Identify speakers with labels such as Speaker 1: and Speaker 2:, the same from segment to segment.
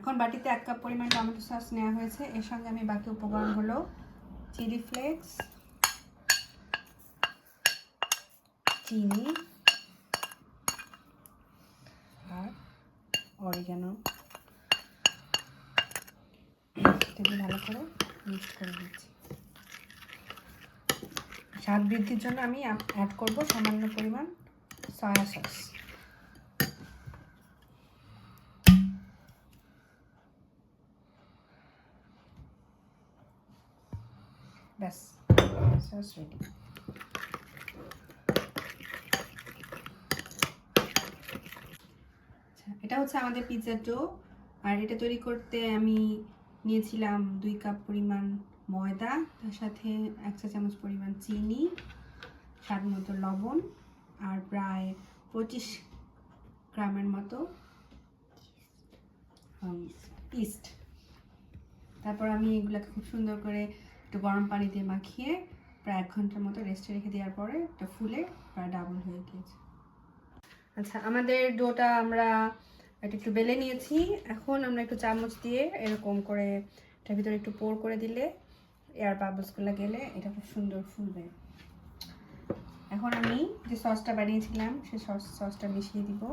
Speaker 1: এখন বাটিতে 1 কাপ পরিমাণ টমেটো সস নেওয়া হয়েছে। এর সঙ্গে আমি বাকি উপকরণ হলো চিলি ফ্লেক্স, চিনি আর অরিগানো ভালো করে মিক্স করে দিচ্ছি। স্বাদ বৃদ্ধির জন্য আমি অ্যাড করব সামান্য পরিমাণ সয়া সস। ব্যাস, সস রেডি। এটা হচ্ছে আমাদের পিৎজা ডো। আর এটা তৈরি করতে আমি নিয়েছিলাম 2 কাপ পরিমাণ ময়দা, তার সাথে 1 চা চামচ পরিমাণ চিনি, স্বাদ মতো লবণ আর প্রায় 25 গ্রামের মতো ইস্ট। তারপর আমি এগুলোকে খুব সুন্দর করে একটু গরম পানি দিয়ে মাখিয়ে প্রায় 1 ঘন্টার মতো রেস্টে রেখে দেওয়ার পরে এটা ফুলে প্রায় ডাবল হয়ে গিয়েছে। আচ্ছা, আমাদের ডোটা আমরা এটা একটু বেলে নিয়েছি। এখন আমরা একটু চামচ দিয়ে এরকম করে এটার ভিতরে একটু পোর করে দিলে এয়ার বাবলসগুলো গেলে এটা খুব সুন্দর ফুলবে। এখন আমি যে সসটা বানিয়েছিলাম সেই সসটা মিশিয়ে দিব।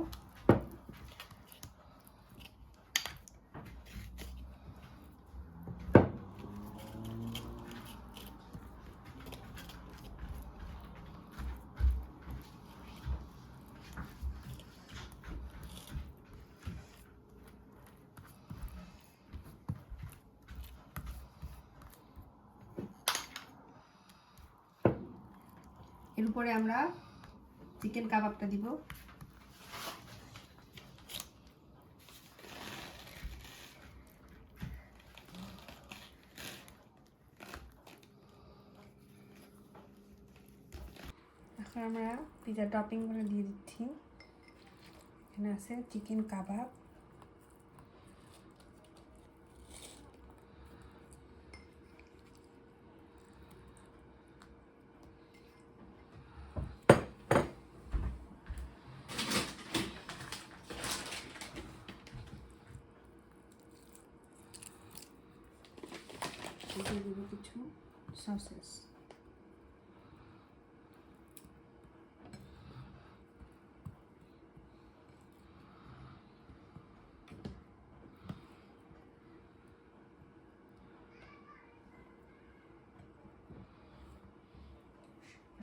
Speaker 1: এর উপরে আমরা চিকেন কাবাবটা দিব। এখন আমরা পিৎজা টপিংগুলো দিয়ে দিচ্ছি। এখানে আছে চিকেন কাবাব, দিব কিছু সসেস।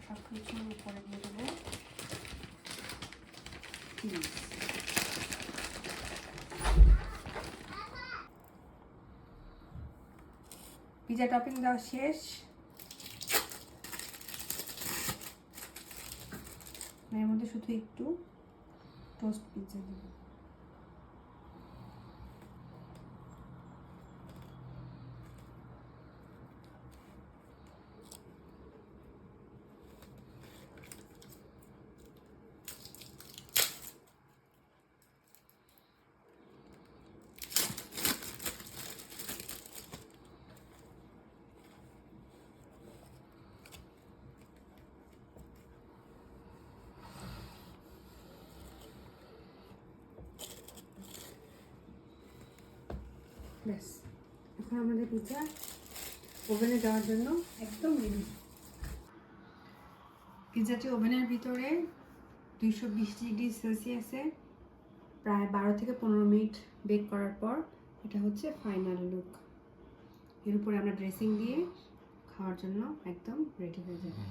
Speaker 1: সব কিছু উপরে দিয়ে দেবো চিজ। পিৎজা টপিং দেওয়া শেষ। এর মধ্যে শুধু একটু টোস্ট পিৎজা দেব। ব্যাস, এখন আমাদের পিৎজা ওভেনে দেওয়ার জন্য একদম রেডি। পিৎজাটি ওভেনের ভিতরে 220 ডিগ্রি সেলসিয়াসে প্রায় 12 থেকে 15 মিনিট বেক করার পর এটা হচ্ছে ফাইনাল লুক। এর উপরে আমরা ড্রেসিং দিয়ে খাওয়ার জন্য একদম রেডি হয়ে যাবে।